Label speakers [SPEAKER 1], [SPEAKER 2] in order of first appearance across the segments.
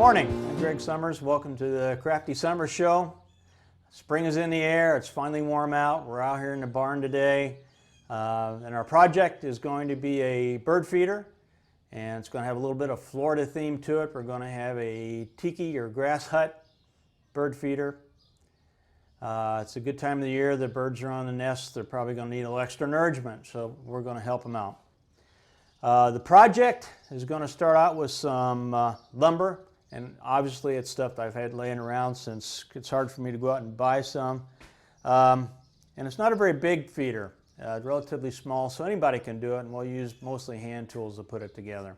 [SPEAKER 1] morning, I'm Greg Summers. Welcome to the Crafty Summer Show. Spring is in the air, it's finally warm out. We're out here in the barn today. And our project is going to be a bird feeder. And it's going to have a little bit of Florida theme to it. We're going to have a tiki or grass hut bird feeder. It's a good time of the year. The birds are on the nest. They're probably going to need a little extra nourishment, so we're going to help them out. The project is going to start out with some lumber, and obviously it's stuff I've had laying around since it's hard for me to go out and buy some. And it's not a very big feeder, relatively small, so anybody can do it, and we'll use mostly hand tools to put it together.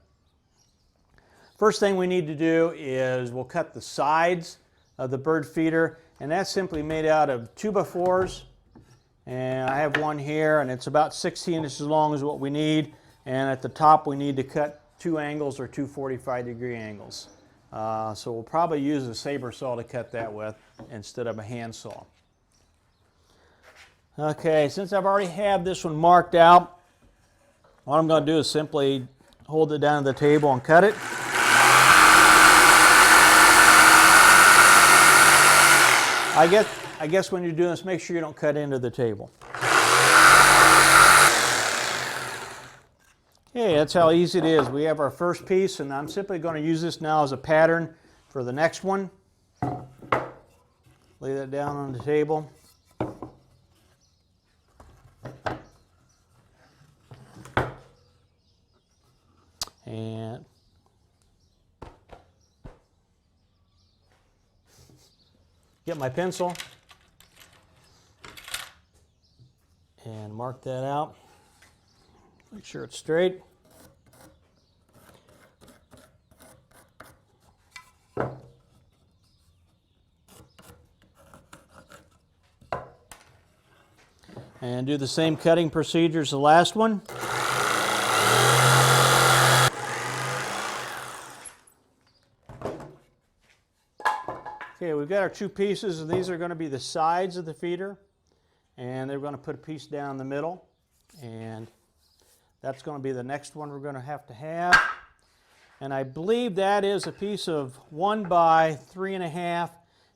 [SPEAKER 1] First thing we need to do is we'll cut the sides of the bird feeder, and that's simply made out of 2x4s, and I have one here, and it's about 16 inches long is what we need, and at the top we need to cut two angles or two 45-degree angles. So we'll probably use a saber saw to cut that with instead of a hand saw. Okay, since I've already had this one marked out, what I'm going to do is simply hold it down to the table and cut it. I guess when you're doing this, make sure you don't cut into the table. Okay, that's how easy it is. We have our first piece, and I'm simply going to use this now as a pattern for the next one. Lay that down on the table. And get my pencil and mark that out. Make sure it's straight. And do the same cutting procedure as the last one. Okay, we've got our two pieces, and these are going to be the sides of the feeder, and they're going to put a piece down the middle, and that's going to be the next one we're going to have. And I believe that is a piece of 1 by 3.5,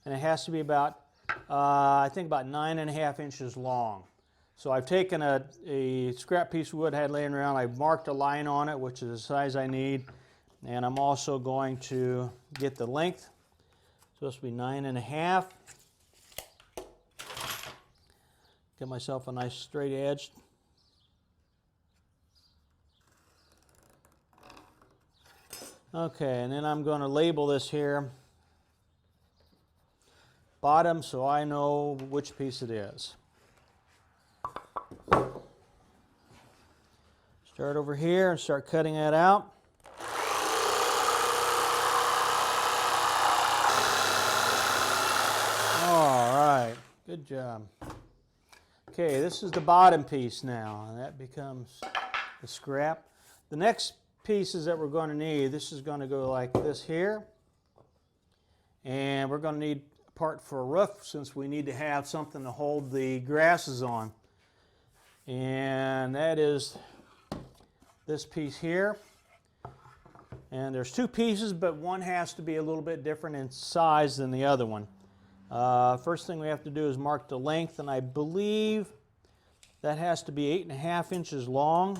[SPEAKER 1] and it has to be about, I think about 9.5 inches long. So I've taken a scrap piece of wood I had laying around, I've marked a line on it, which is the size I need, and I'm also going to get the length. Supposed to be 9.5. Get myself a nice straight edge. Okay, and then I'm going to label this here bottom so I know which piece it is. Start over here and start cutting that out. Good job. Okay, this is the bottom piece now, and that becomes the scrap. The next pieces that we're going to need, this is going to go like this here, and we're going to need a part for a roof since we need to have something to hold the grasses on, and that is this piece here. And there's two pieces, but one has to be a little bit different in size than the other one. First thing we have to do is mark the length, and I believe that has to be 8.5 inches long.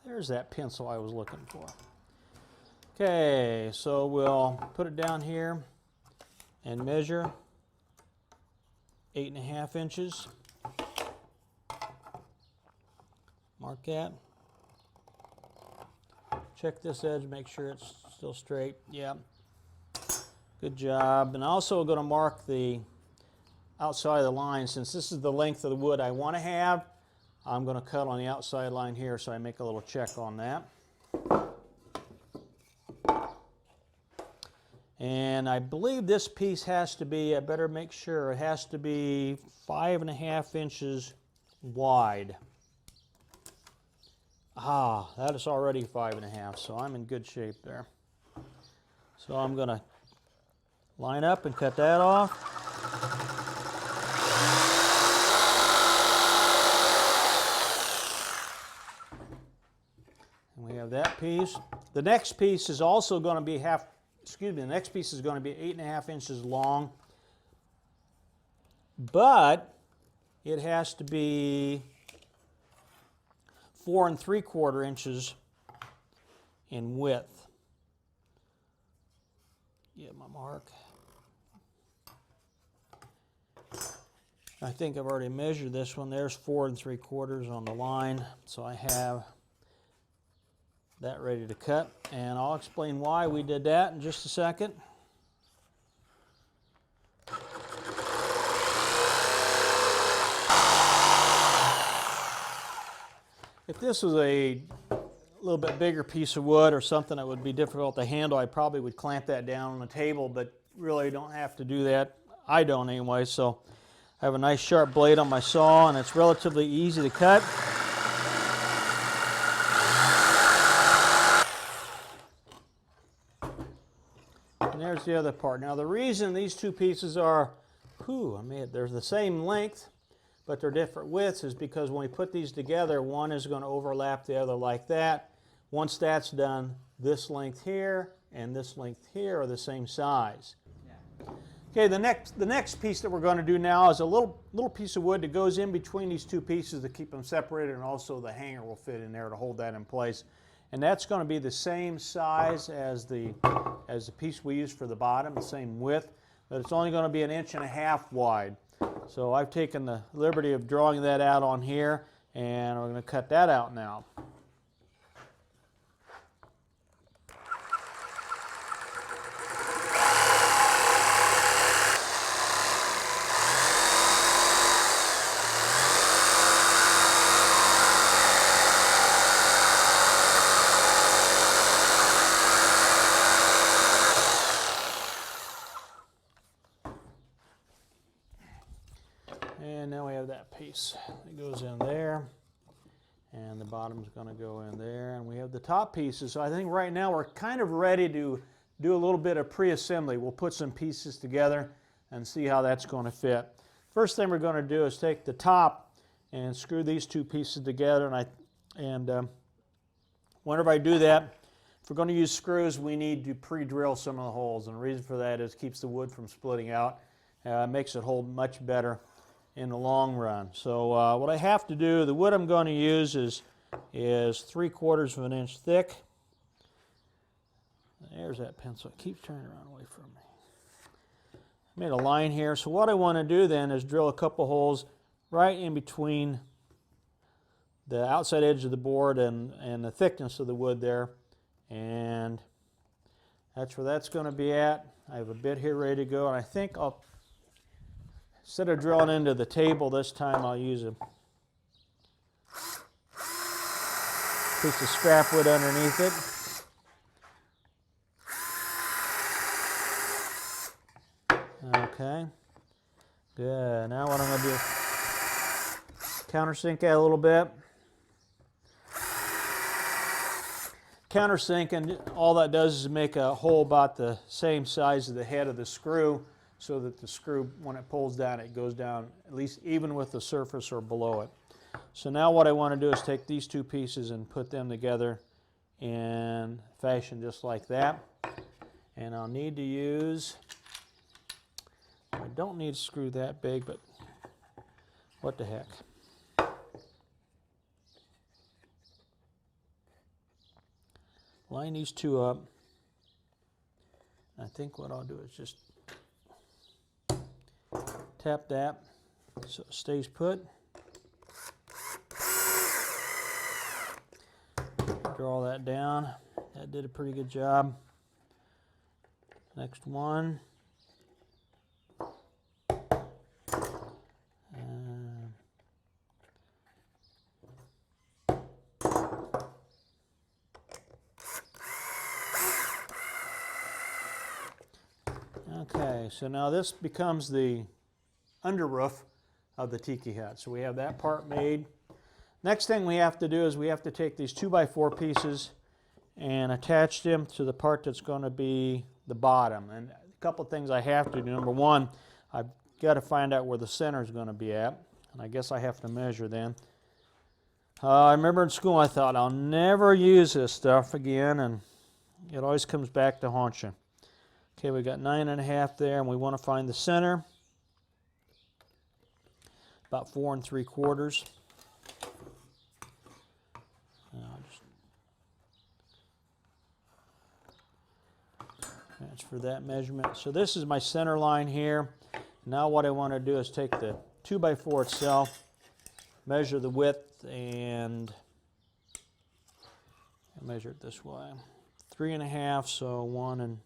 [SPEAKER 1] There's that pencil I was looking for. Okay, so we'll put it down here and measure 8.5 inches. Mark that. Check this edge, make sure it's still straight. Yeah. Good job. And also going to mark the outside of the line. Since this is the length of the wood I want to have, I'm going to cut on the outside line here, so I make a little check on that. And I believe this piece has to be, I better make sure, it has to be 5.5 inches wide. Ah, that is already 5.5, so I'm in good shape there. So I'm going to line up and cut that off. And we have that piece. The next piece is also going to be excuse me, the next piece is going to be 8.5 inches long, but it has to be 4 3/4 inches in width. Get my mark. I think I've already measured this one. There's 4 3/4 on the line, so I have that ready to cut, and I'll explain why we did that in just a second. If this was a little bit bigger piece of wood or something that would be difficult to handle, I probably would clamp that down on the table, but really don't have to do that. I don't anyway, so I have a nice sharp blade on my saw, and it's relatively easy to cut. And there's the other part. Now the reason these two pieces are, they're the same length, but they're different widths, is because when we put these together, one is going to overlap the other like that. Once that's done, this length here and this length here are the same size. Okay, the next piece that we're going to do now is a little piece of wood that goes in between these two pieces to keep them separated, and also the hanger will fit in there to hold that in place. And that's going to be the same size as the piece we used for the bottom, the same width, but it's only going to be 1.5 inches wide. So I've taken the liberty of drawing that out on here, and we're going to cut that out now. And now we have that piece that goes in there, and the bottom's going to go in there, and we have the top pieces. So I think right now we're kind of ready to do a little bit of pre-assembly. We'll put some pieces together and see how that's going to fit. First thing we're going to do is take the top and screw these two pieces together, and whenever I do that, if we're going to use screws, we need to pre-drill some of the holes, and the reason for that is it keeps the wood from splitting out. Makes it hold much better in the long run. So what I have to do, the wood I'm going to use is 3/4 inch thick. There's that pencil. It keeps turning around away from me. I made a line here. So what I want to do then is drill a couple holes right in between the outside edge of the board and the thickness of the wood there. And that's where that's going to be at. I have a bit here ready to go, and I think instead of drilling into the table this time, I'll use a piece of scrap wood underneath it. Okay, good. Now what I'm going to do is countersink that a little bit. Countersink, and all that does is make a hole about the same size as the head of the screw, so that the screw, when it pulls down, it goes down at least even with the surface or below it. So now what I want to do is take these two pieces and put them together in fashion just like that. And I'll need to use, I don't need a screw that big, but what the heck. Line these two up. I think what I'll do is just tap that so it stays put. Draw that down. That did a pretty good job. Next one. Okay, so now this becomes the under roof of the tiki hut. So we have that part made. Next thing we have to do is we have to take these 2x4 pieces and attach them to the part that's going to be the bottom. And a couple things I have to do. Number one, I've got to find out where the center is going to be at. And I guess I have to measure then. I remember in school I thought I'll never use this stuff again, and it always comes back to haunt you. Okay, we got 9.5 there, and we want to find the center. About 4 3/4. That's for that measurement. So this is my center line here. Now what I want to do is take the 2x4 itself, measure the width, and measure it this way. 3.5, so 1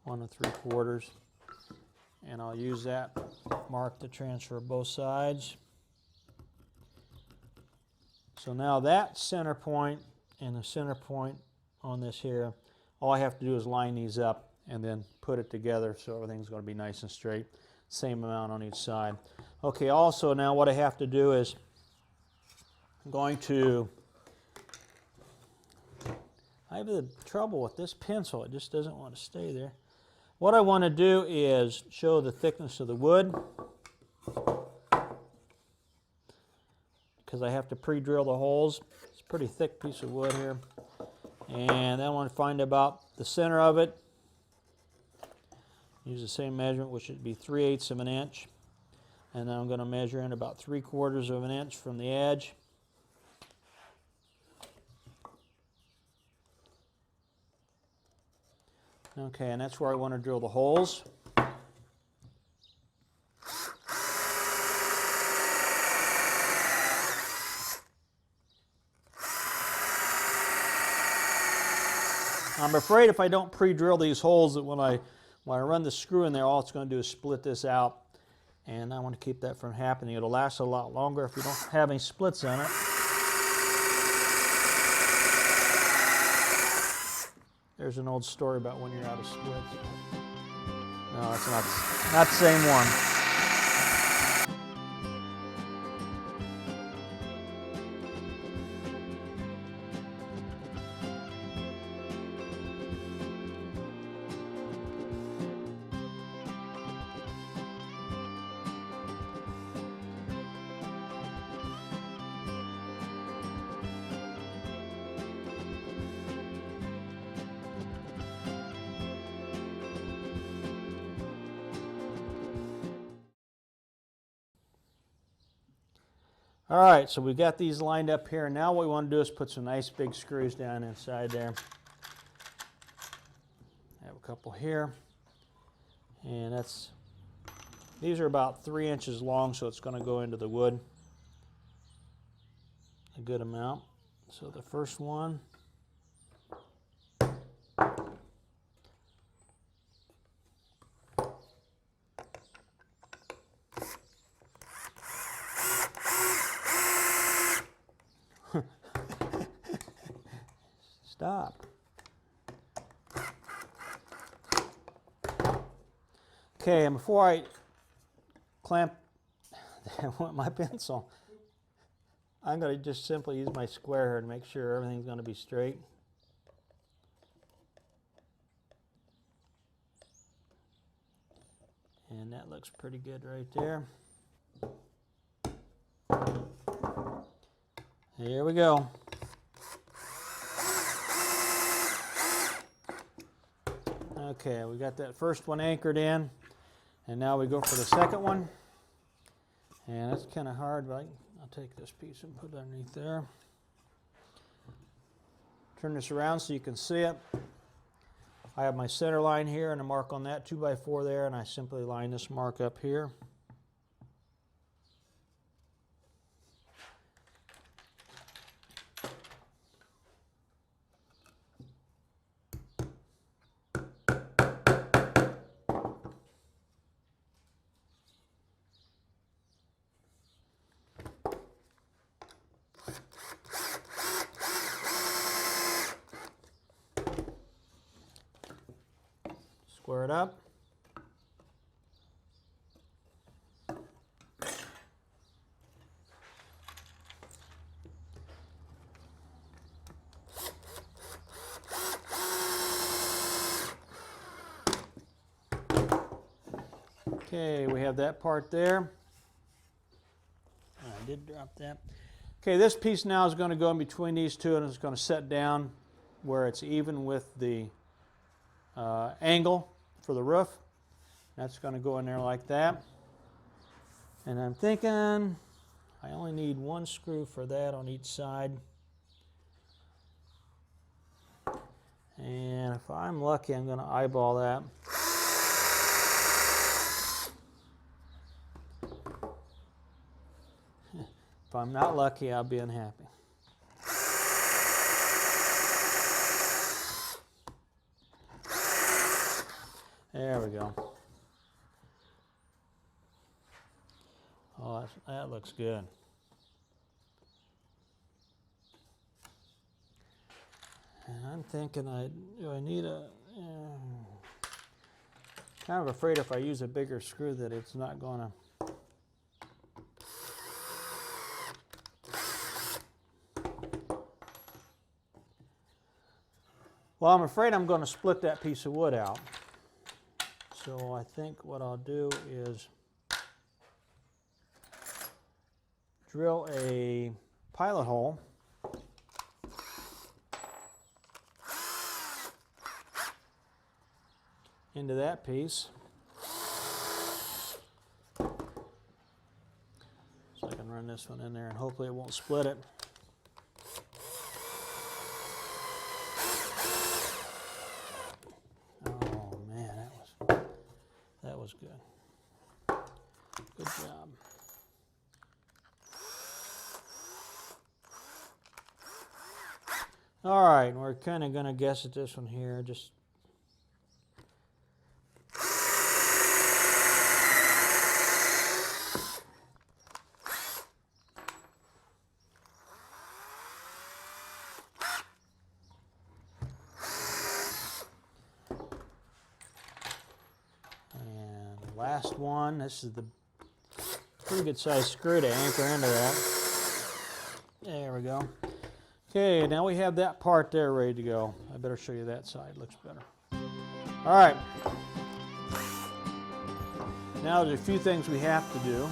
[SPEAKER 1] 3/4. And I'll use that mark to transfer both sides. So now that center point and the center point on this here, all I have to do is line these up and then put it together so everything's going to be nice and straight. Same amount on each side. Okay, also now what I have to do is I'm going to, I have the trouble with this pencil, it just doesn't want to stay there. What I want to do is show the thickness of the wood, because I have to pre-drill the holes. It's a pretty thick piece of wood here. And then I want to find about the center of it. Use the same measurement, which would be 3/8 of an inch. And then I'm going to measure in about 3/4 of an inch from the edge. Okay, and that's where I want to drill the holes. I'm afraid if I don't pre-drill these holes that when I run the screw in there, all it's going to do is split this out. And I want to keep that from happening. It'll last a lot longer if you don't have any splits in it. There's an old story about when you're out of splits. No, it's not the same one. All right, so we've got these lined up here. Now what we want to do is put some nice big screws down inside there. I have a couple here. And these are about 3 inches long, so it's going to go into the wood a good amount. So the first one. Stop. Okay, and before I clamp my pencil, I'm going to just simply use my square here to make sure everything's going to be straight. And that looks pretty good right there. Here we go. Okay, we got that first one anchored in, and now we go for the second one. And that's kind of hard, but I'll take this piece and put it underneath there. Turn this around so you can see it. I have my center line here and a mark on that 2x4 there, and I simply line this mark up here. Square it up. Okay, we have that part there. I did drop that. Okay, this piece now is going to go in between these two, and it's going to set down where it's even with the angle for the roof. That's going to go in there like that. And I'm thinking I only need one screw for that on each side. And if I'm lucky, I'm going to eyeball that. If I'm not lucky, I'll be unhappy. There we go. Oh, that looks good. And I'm thinking, do I need a... kind of afraid if I use a bigger screw that it's not going to... Well, I'm afraid I'm going to split that piece of wood out. So I think what I'll do is drill a pilot hole into that piece. So I can run this one in there and hopefully it won't split it. Good. Good job. All right, we're kind of going to guess at this one here. Just last one. This is the pretty good sized screw to anchor into that. There we go. Okay, now we have that part there ready to go. I better show you that side. Looks better. All right. Now there's a few things we have to do.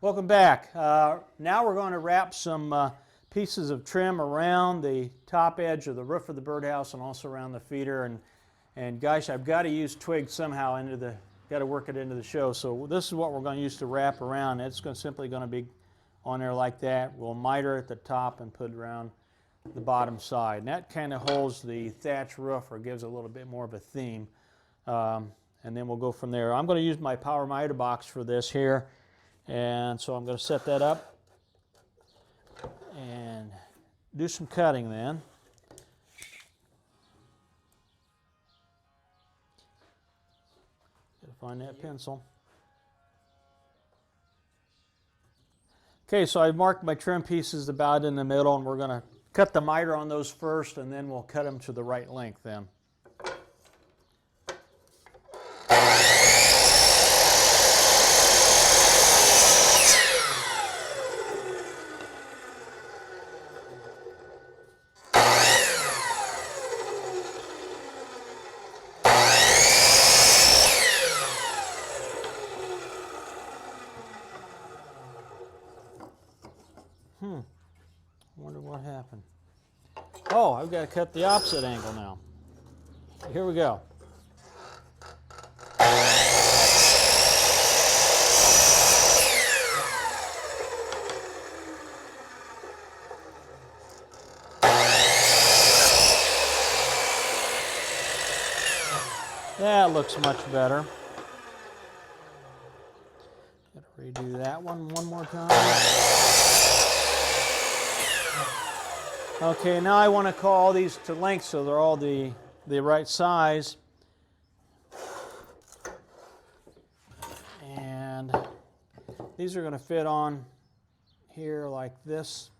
[SPEAKER 1] Welcome back. Now we're going to wrap some pieces of trim around the top edge of the roof of the birdhouse and also around the feeder. And gosh, I've got to use twigs somehow got to work it into the show. So this is what we're going to use to wrap around. It's simply going to be on there like that. We'll miter at the top and put it around the bottom side. And that kind of holds the thatch roof or gives a little bit more of a theme. And then we'll go from there. I'm going to use my power miter box for this here. And so I'm going to set that up and do some cutting then. Got to find that pencil. Okay, so I've marked my trim pieces about in the middle, and we're going to cut the miter on those first, and then we'll cut them to the right length then. I wonder what happened. Oh, I've got to cut the opposite angle now. Here we go. That looks much better. Got to redo that one more time. Okay, now I want to call these to length so they're all the right size. And these are going to fit on here like this.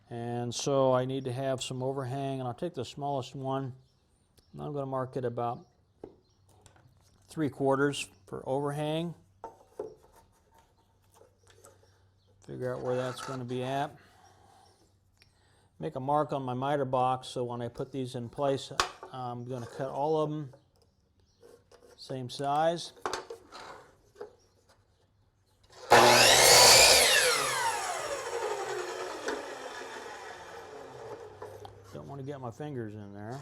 [SPEAKER 1] And so I need to have some overhang, and I'll take the smallest one, and I'm going to mark it about 3/4 for overhang. Figure out where that's going to be at. Make a mark on my miter box so when I put these in place, I'm going to cut all of them same size. Don't want to get my fingers in there.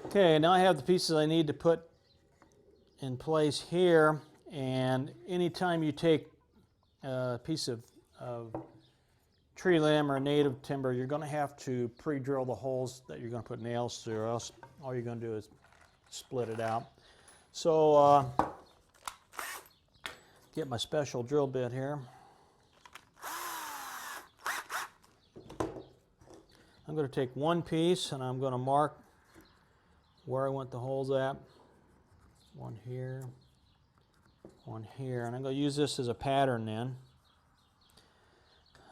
[SPEAKER 1] Okay, now I have the pieces I need to put in place here, and anytime you take a piece of tree limb or native timber, you're going to have to pre-drill the holes that you're going to put nails through, or else all you're going to do is split it out. So get my special drill bit here. I'm going to take one piece and I'm going to mark where I want the holes at. One here, one here, and I'm going to use this as a pattern then.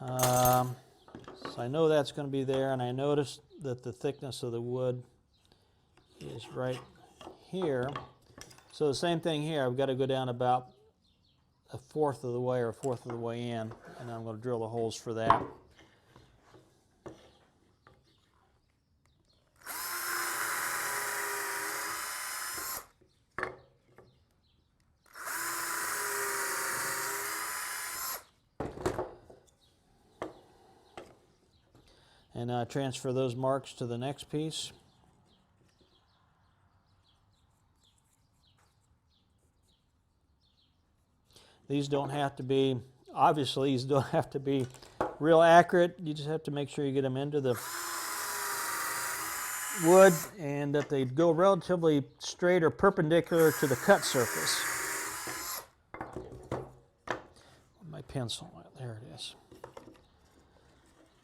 [SPEAKER 1] So I know that's going to be there, and I noticed that the thickness of the wood is right here. So the same thing here, I've got to go down about 1/4 of the way or 1/4 of the way in, and I'm going to drill the holes for that. And transfer those marks to the next piece. These don't have to be, obviously these don't have to be real accurate. You just have to make sure you get them into the wood and that they go relatively straight or perpendicular to the cut surface. My pencil, there it is.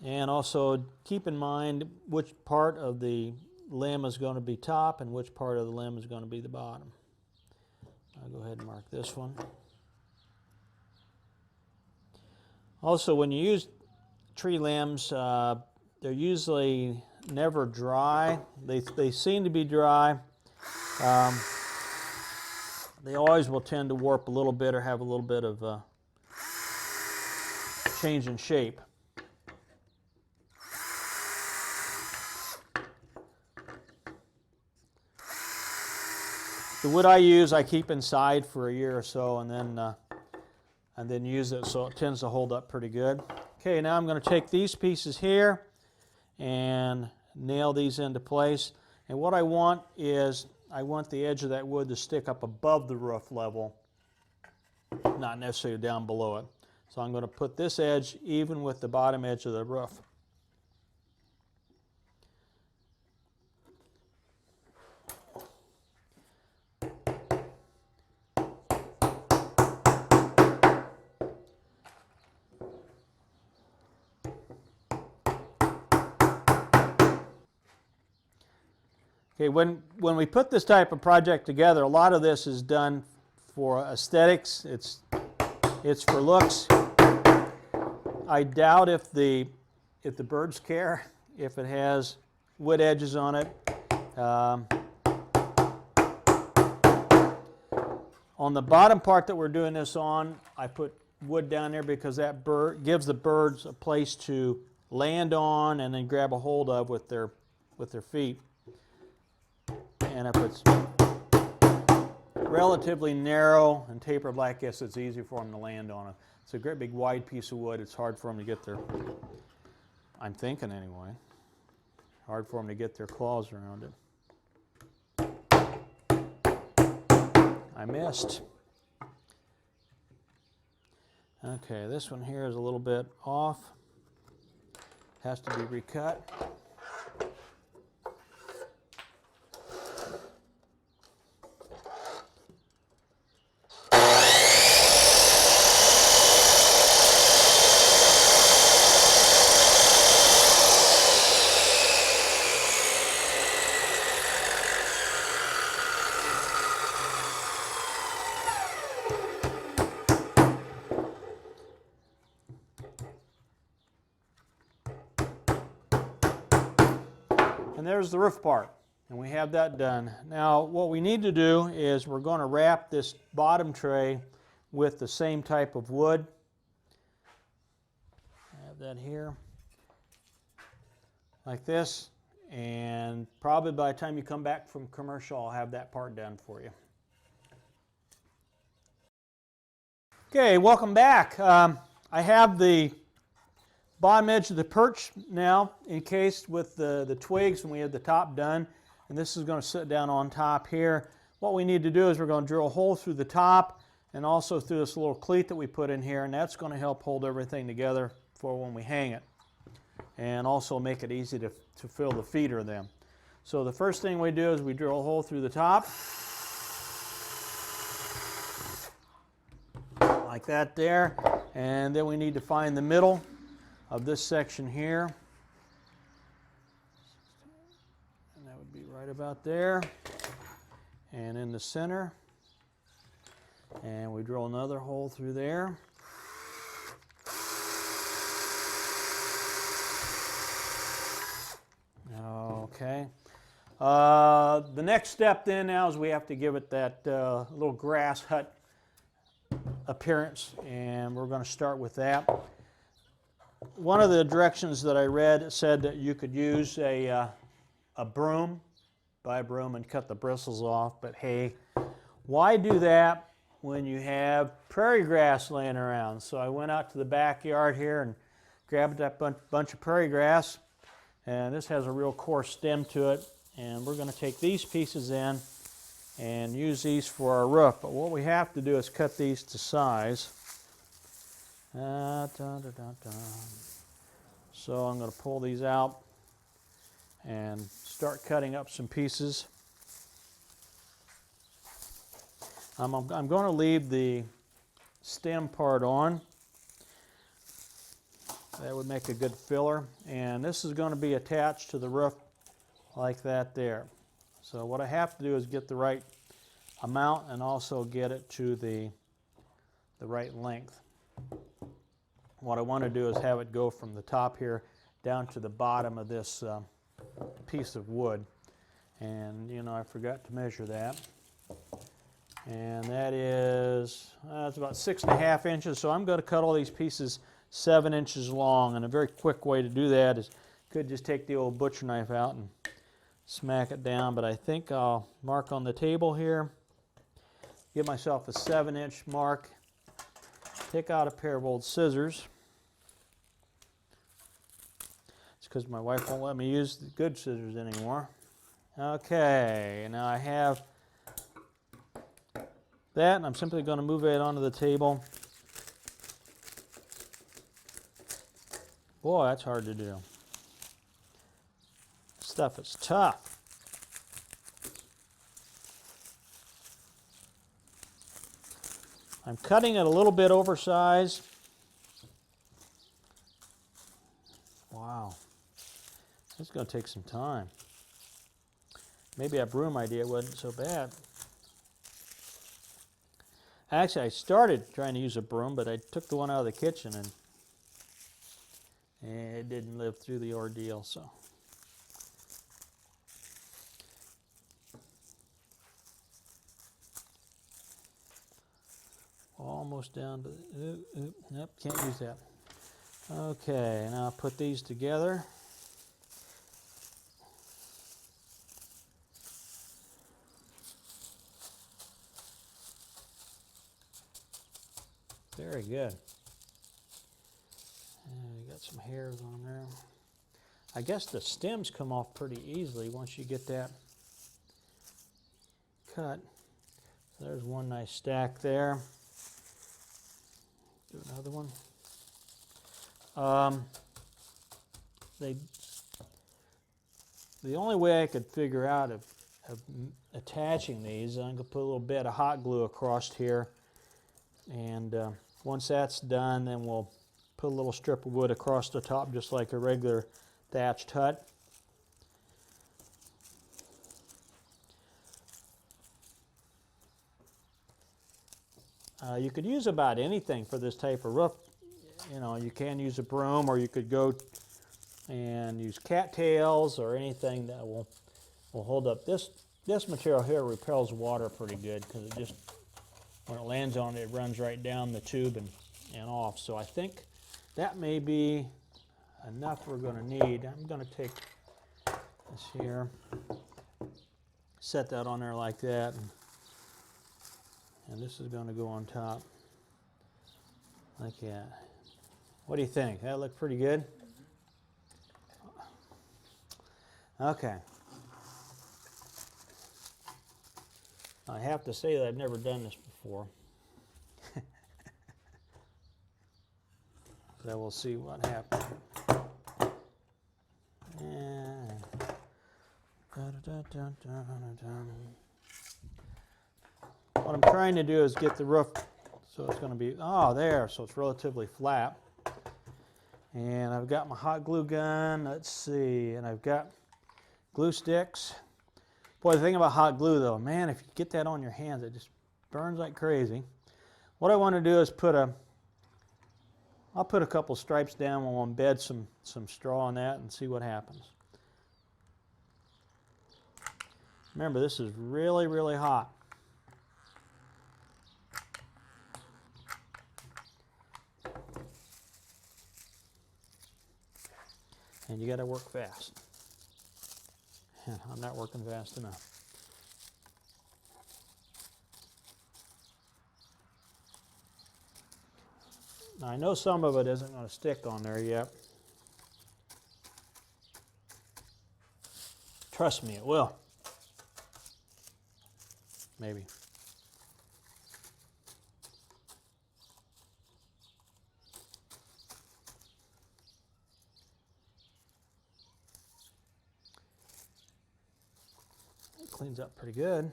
[SPEAKER 1] And also keep in mind which part of the limb is going to be top and which part of the limb is going to be the bottom. I'll go ahead and mark this one. Also, when you use tree limbs, they're usually never dry. They seem to be dry. They always will tend to warp a little bit or have a little bit of change in shape. The wood I use, I keep inside for a year or so, and then use it, so it tends to hold up pretty good. Okay, now I'm going to take these pieces here and nail these into place. And what I want is, I want the edge of that wood to stick up above the roof level, not necessarily down below it. So I'm going to put this edge even with the bottom edge of the roof. Okay, when we put this type of project together, a lot of this is done for aesthetics. It's for looks. I doubt if the birds care if it has wood edges on it. On the bottom part that we're doing this on, I put wood down there because that gives the birds a place to land on and then grab a hold of with their feet. And if it's relatively narrow and tapered like this, it's easy for them to land on it. It's a great big wide piece of wood. It's hard for them to get their, I'm thinking anyway, hard for them to get their claws around it. I missed. Okay, this one here is a little bit off. Has to be recut. there's the roof part, and we have that done. Now what we need to do is we're going to wrap this bottom tray with the same type of wood. I have that here, like this, and probably by the time you come back from commercial, I'll have that part done for you. Okay, welcome back. I have the bottom edge of the perch now encased with the twigs, and we have the top done, and this is going to sit down on top here. What we need to do is we're going to drill a hole through the top and also through this little cleat that we put in here, and that's going to help hold everything together for when we hang it, and also make it easy to fill the feet of them. So the first thing we do is we drill a hole through the top, like that there, and then we need to find the middle of this section here, and that would be right about there, and in the center, and we drill another hole through there. Okay. The next step then now is we have to give it that little grass hut appearance, and we're going to start with that. One of the directions that I read said that you could use a broom, buy a broom and cut the bristles off, but hey, why do that when you have prairie grass laying around? So I went out to the backyard here and grabbed that bunch of prairie grass, and this has a real coarse stem to it, and we're going to take these pieces in and use these for our roof. But what we have to do is cut these to size. So I'm going to pull these out and start cutting up some pieces. I'm going to leave the stem part on. That would make a good filler, and this is going to be attached to the roof like that there. So what I have to do is get the right amount and also get it to the right length. What I want to do is have it go from the top here down to the bottom of this piece of wood, and you know, I forgot to measure that, and that is it's about 6.5 inches. So I'm going to cut all these pieces 7 inches long, and a very quick way to do that is could just take the old butcher knife out and smack it down, but I think I'll mark on the table here, give myself a 7-inch mark, take out a pair of old scissors. It's because my wife won't let me use the good scissors anymore. Okay, now I have that, and I'm simply going to move it onto the table. Boy, that's hard to do. This stuff is tough. I'm cutting it a little bit oversized. Wow. This is going to take some time. Maybe a broom idea wasn't so bad. Actually, I started trying to use a broom, but I took the one out of the kitchen and it didn't live through the ordeal, so. Almost down to, nope, can't use that. Okay, now I'll put these together. Very good. And you got some hairs on there. I guess the stems come off pretty easily once you get that cut. There's one nice stack there. Do another one. The only way I could figure out of attaching these, I'm going to put a little bit of hot glue across here, and once that's done, then we'll put a little strip of wood across the top just like a regular thatched hut. You could use about anything for this type of roof. You know, you can use a broom, or you could go and use cattails or anything that will hold up. This material here repels water pretty good because it just, when it lands on it, it runs right down the tube and off. So I think that may be enough we're going to need. I'm going to take this here, set that on there like that, and this is going to go on top like that. What do you think? That look pretty good? Okay. I have to say that I've never done this before. But we'll see what happens. And what I'm trying to do is get the roof so it's going to be, there, so it's relatively flat. And I've got my hot glue gun, let's see, and I've got glue sticks. Boy, the thing about hot glue though, man, if you get that on your hands, it just burns like crazy. What I want to do is I'll put a couple stripes down, we'll embed some straw on that and see what happens. Remember, this is really, really hot. And you got to work fast. I'm not working fast enough. Now I know some of it isn't going to stick on there yet. Trust me, it will. Maybe. It cleans up pretty good.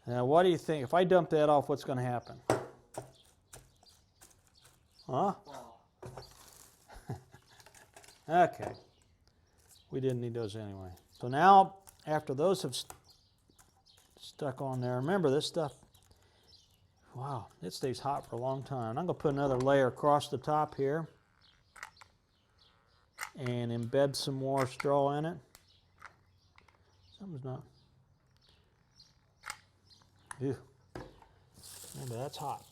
[SPEAKER 1] Now, what do you think? If I dump that off, what's going to happen? Huh? Okay. We didn't need those anyway. So now, after those have stuck on there, remember this stuff, wow, it stays hot for a long time. I'm going to put another layer across the top here and embed some more straw in it. Something's not. Ew. Remember, that's hot.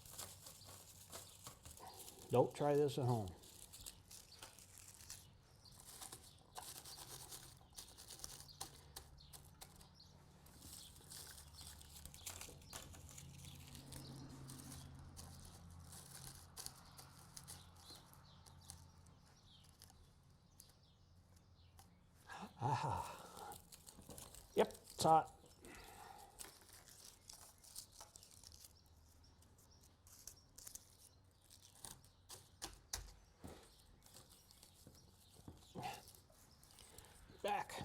[SPEAKER 1] Don't try this at home. Aha. Yep, it's hot. Back.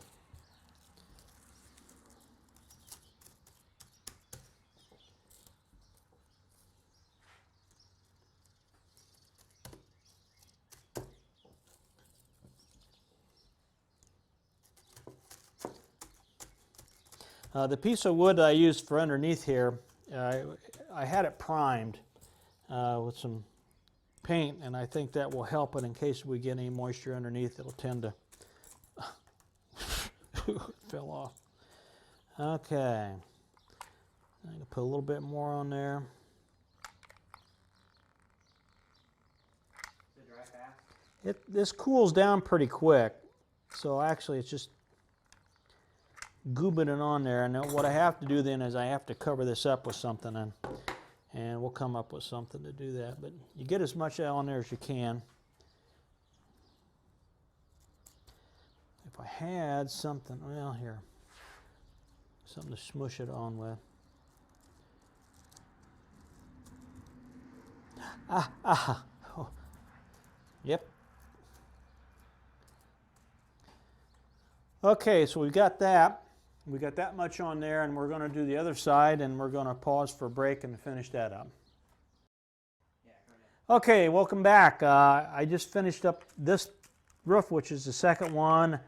[SPEAKER 1] The piece of wood I used for underneath here, I had it primed with some paint, and I think that will help it in case we get any moisture underneath. It'll tend to it fell off. Okay, I'm going to put a little bit more on there.
[SPEAKER 2] Is it dry fast?
[SPEAKER 1] This cools down pretty quick, so actually it's just goobing it on there. And what I have to do then is I have to cover this up with something, and we'll come up with something to do that. But you get as much on there as you can. If I had something, well, here, something to smush it on with. Oh. Yep. Okay, so we've got that. We got that much on there, and we're going to do the other side, and we're going to pause for a break and finish that up.
[SPEAKER 2] Yeah, go ahead.
[SPEAKER 1] Okay, welcome back. I just finished up this roof, which is the second one.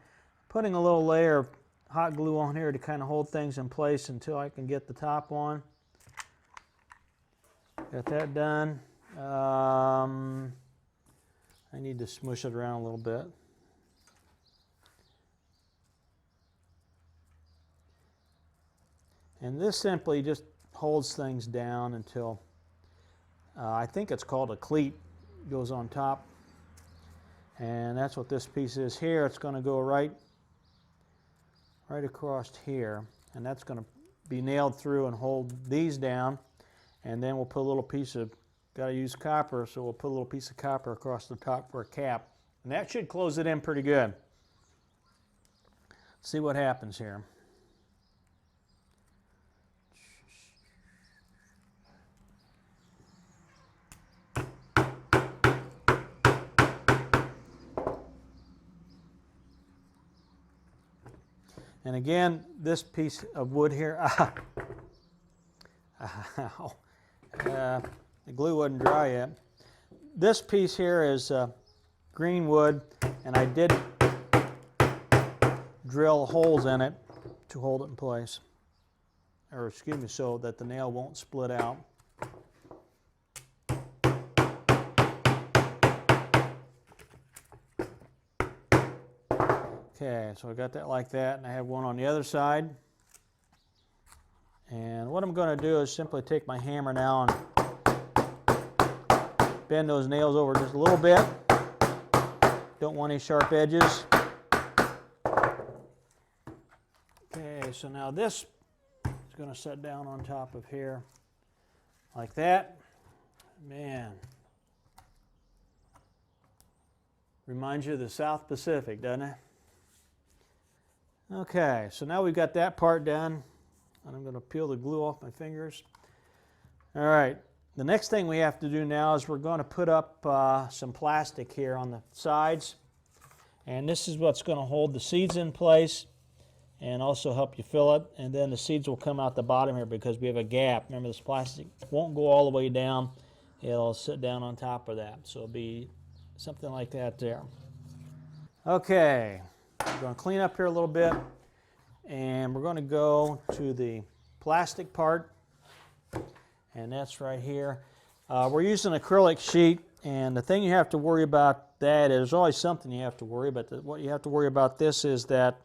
[SPEAKER 1] putting a little layer of hot glue on here to kind of hold things in place until I can get the top on. Got that done. I need to smush it around a little bit. And this simply just holds things down until I think it's called a cleat, goes on top. And that's what this piece is here. It's going to go right across here, and that's going to be nailed through and hold these down. And then we'll put a little piece of, got to use copper, so we'll put a little piece of copper across the top for a cap. And that should close it in pretty good. See what happens here. And again, this piece of wood here, the glue wasn't dry yet. This piece here is green wood, and I did drill holes in it to hold it in place, or excuse me, so that the nail won't split out. Okay, so I got that like that, and I have one on the other side. And what I'm going to do is simply take my hammer now and bend those nails over just a little bit. Don't want any sharp edges. Okay, so now this is going to set down on top of here like that. Man, reminds you of the South Pacific, doesn't it? Okay, so now we've got that part done, and I'm going to peel the glue off my fingers. All right, the next thing we have to do now is we're going to put up some plastic here on the sides, and this is what's going to hold the seeds in place and also help you fill it. And then the seeds will come out the bottom here because we have a gap. Remember, this plastic won't go all the way down. It'll sit down on top of that, so it'll be something like that there. Okay. We're going to clean up here a little bit, and we're going to go to the plastic part, and that's right here. We're using acrylic sheet, and the thing you have to worry about that is there's always something you have to worry about. What you have to worry about this is that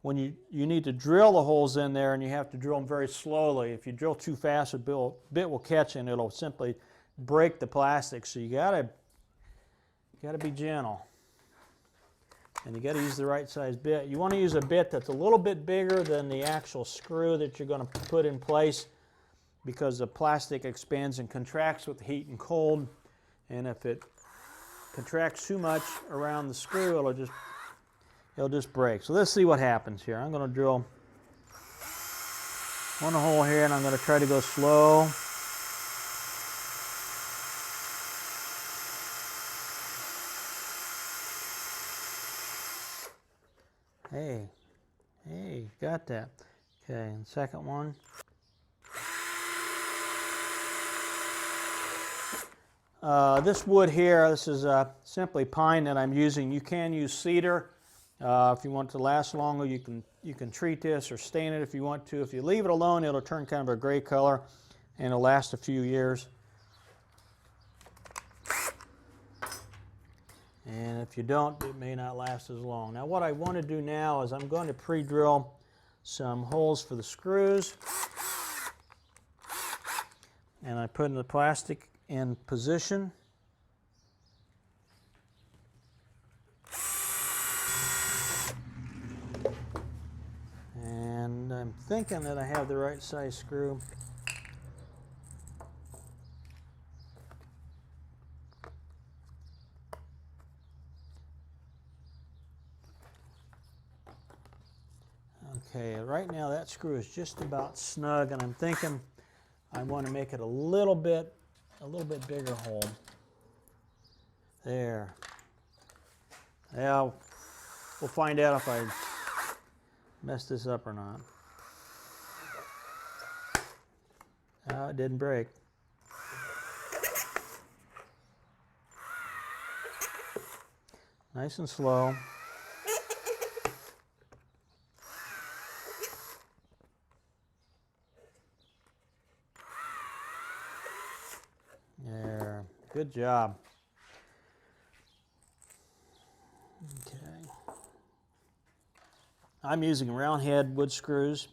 [SPEAKER 1] when you need to drill the holes in there, and you have to drill them very slowly. If you drill too fast, a bit will catch, and it'll simply break the plastic. So you gotta be gentle. And you got to use the right size bit. You want to use a bit that's a little bit bigger than the actual screw that you're going to put in place, because the plastic expands and contracts with heat and cold. And if it contracts too much around the screw, it'll just break. So let's see what happens here. I'm going to drill one hole here, and I'm going to try to go slow. Hey, got that. Okay, and second one. This wood here, this is simply pine that I'm using. You can use cedar if you want it to last longer. You can treat this or stain it if you want to. If you leave it alone, it'll turn kind of a gray color, and it'll last a few years. And if you don't, it may not last as long. Now what I want to do now is I'm going to pre-drill some holes for the screws. And I put the plastic in position. And I'm thinking that I have the right size screw. Okay, right now that screw is just about snug, and I'm thinking I want to make it a little bit bigger hole. There. Yeah, we'll find out if I mess this up or not. Oh, it didn't break. Nice and slow. Good job. Okay. I'm using round head wood screws.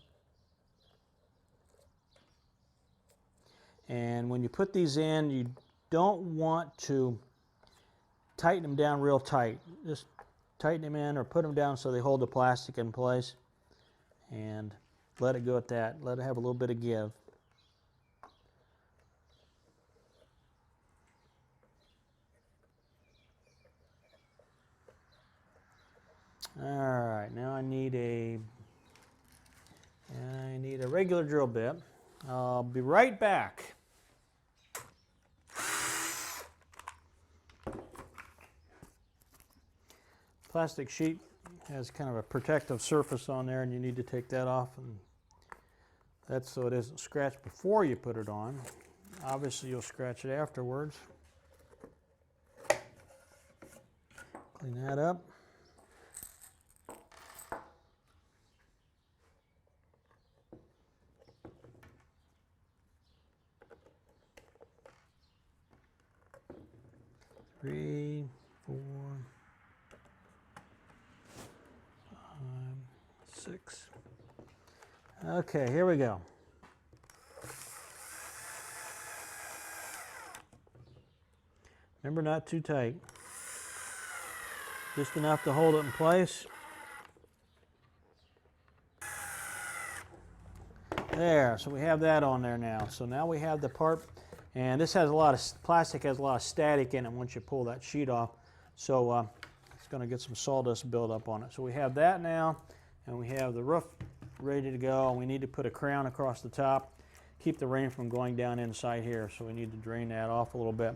[SPEAKER 1] And when you put these in, you don't want to tighten them down real tight. Just tighten them in or put them down so they hold the plastic in place. And let it go at that. Let it have a little bit of give. All right, now I need a regular drill bit. I'll be right back. Plastic sheet has kind of a protective surface on there, and you need to take that off, and that's so it isn't scratched before you put it on. Obviously you'll scratch it afterwards. Clean that up. Three, 4, 5, 6. Okay, here we go. Remember, not too tight. Just enough to hold it in place. There, so we have that on there now. So now we have the part, and this has a lot of, plastic has a lot of static in it once you pull that sheet off. So it's going to get some sawdust build up on it. So we have that now, and we have the roof ready to go. We need to put a crown across the top, keep the rain from going down inside here. So we need to drain that off a little bit.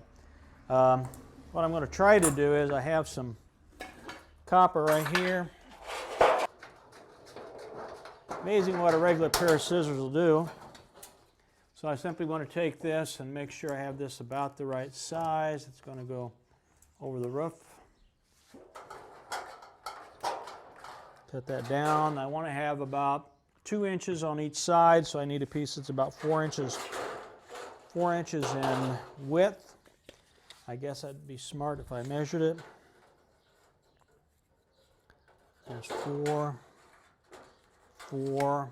[SPEAKER 1] What I'm going to try to do is I have some copper right here. Amazing what a regular pair of scissors will do. So I simply want to take this and make sure I have this about the right size. It's going to go over the roof. Cut that down. I want to have about 2 inches on each side, so I need a piece that's about 4 inches in width. I guess that'd be smart if I measured it. There's 4, 4.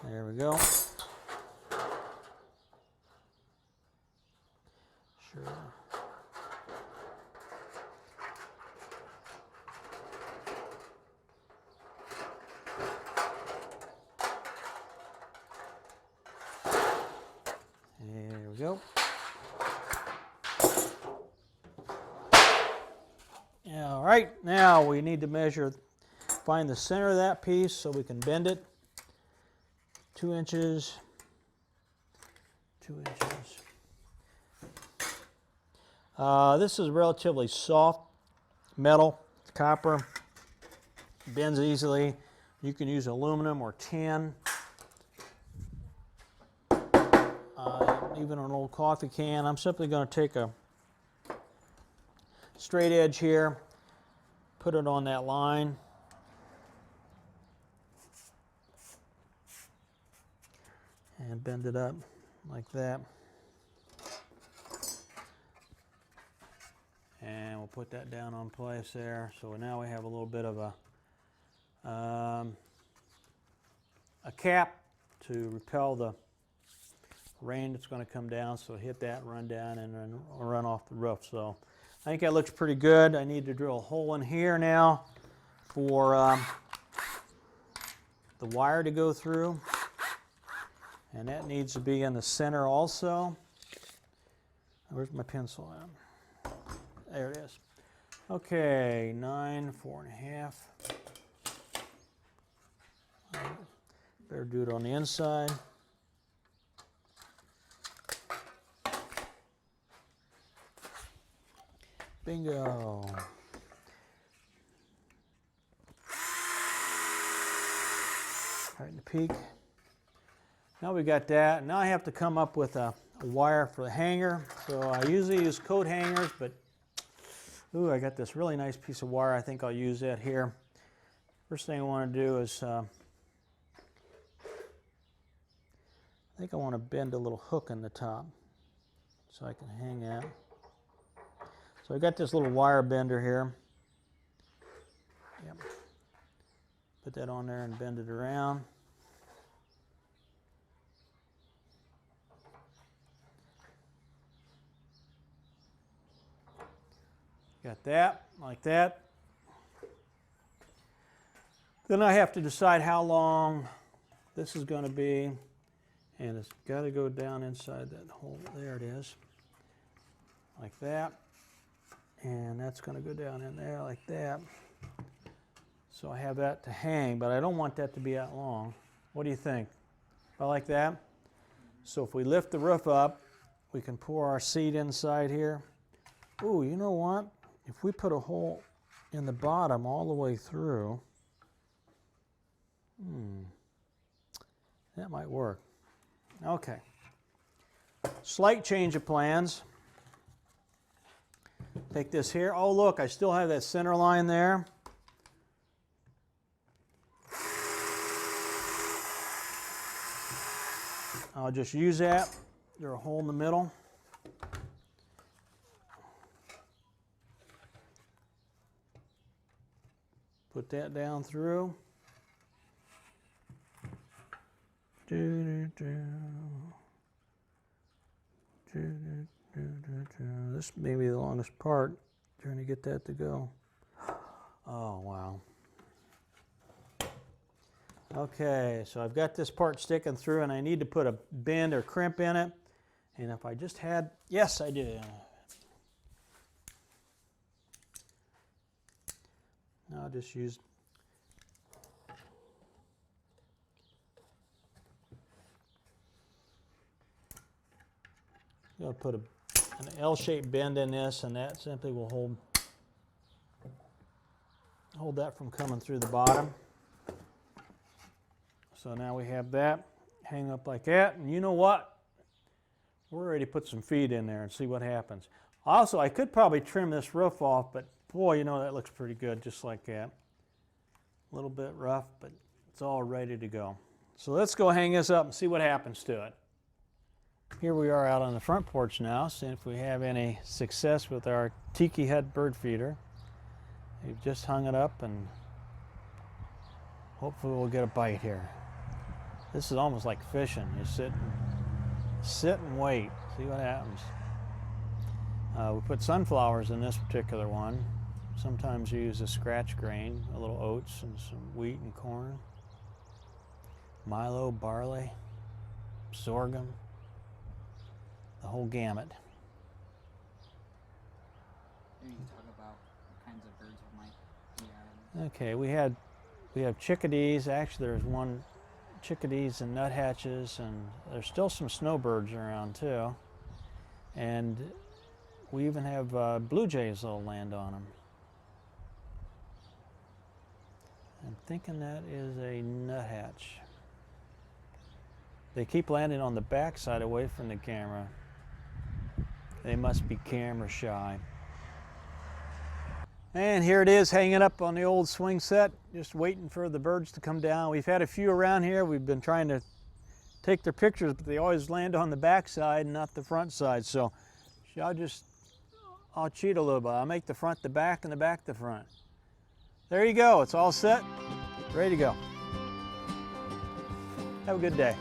[SPEAKER 1] There we go. Sure. There we go. All right, now we need to measure, find the center of that piece so we can bend it. 2 inches, 2 inches. This is relatively soft metal, it's copper, bends easily. You can use aluminum or tin. Even an old coffee can. I'm simply going to take a straight edge here, put it on that line. And bend it up like that. And we'll put that down on place there. So now we have a little bit of a cap to repel the rain that's going to come down. So hit that, run down, and then run off the roof. So I think that looks pretty good. I need to drill a hole in here now for the wire to go through. And that needs to be in the center also. Where's my pencil at? There it is. Okay, 9, 4.5. Better do it on the inside. Bingo. Right in the peak. Now we got that. Now I have to come up with a wire for the hanger. So I usually use coat hangers, but ooh, I got this really nice piece of wire. I think I'll use that here. First thing I want to do is I think I want to bend a little hook in the top so I can hang out. So I got this little wire bender here. Yep. Put that on there and bend it around. Got that, like that. Then I have to decide how long this is going to be, and it's got to go down inside that hole. There it is, like that. And that's going to go down in there like that. So I have that to hang, but I don't want that to be that long. What do you think? I like that. So if we lift the roof up, we can pour our seat inside here. Ooh, you know what? If we put a hole in the bottom all the way through, that might work. Okay. Slight change of plans. Take this here. Oh, look, I still have that center line there. I'll just use that. There's a hole in the middle. Put that down through. This may be the longest part, trying to get that to go. Oh, wow. Okay, so I've got this part sticking through, and I need to put a bend or crimp in it. And if I just had, yes, I do. I'll just use I'm going to put an L-shaped bend in this, and that simply will hold that from coming through the bottom. So now we have that hang up like that, and you know what? We're ready to put some feet in there and see what happens. Also, I could probably trim this roof off, but boy, you know, that looks pretty good just like that. A little bit rough, but it's all ready to go. So let's go hang this up and see what happens to it. Here we are out on the front porch now, seeing if we have any success with our tiki hut bird feeder. We've just hung it up, and hopefully we'll get a bite here. This is almost like fishing. You sit and wait, see what happens. We put sunflowers in this particular one. Sometimes you use a scratch grain, a little oats and some wheat and corn. Milo, barley, sorghum, the whole gamut.
[SPEAKER 2] Maybe you can talk about what kinds of birds we might be out.
[SPEAKER 1] Okay, we have chickadees. Actually, there's one chickadees and nuthatches, and there's still some snowbirds around too. And we even have blue jays that'll land on them. I'm thinking that is a nuthatch. They keep landing on the back side away from the camera. They must be camera shy. And here it is hanging up on the old swing set, just waiting for the birds to come down. We've had a few around here. We've been trying to take their pictures, but they always land on the back side and not the front side. So I'll cheat a little bit. I'll make the front the back and the back the front. There you go. It's all set, ready to go. Have a good day.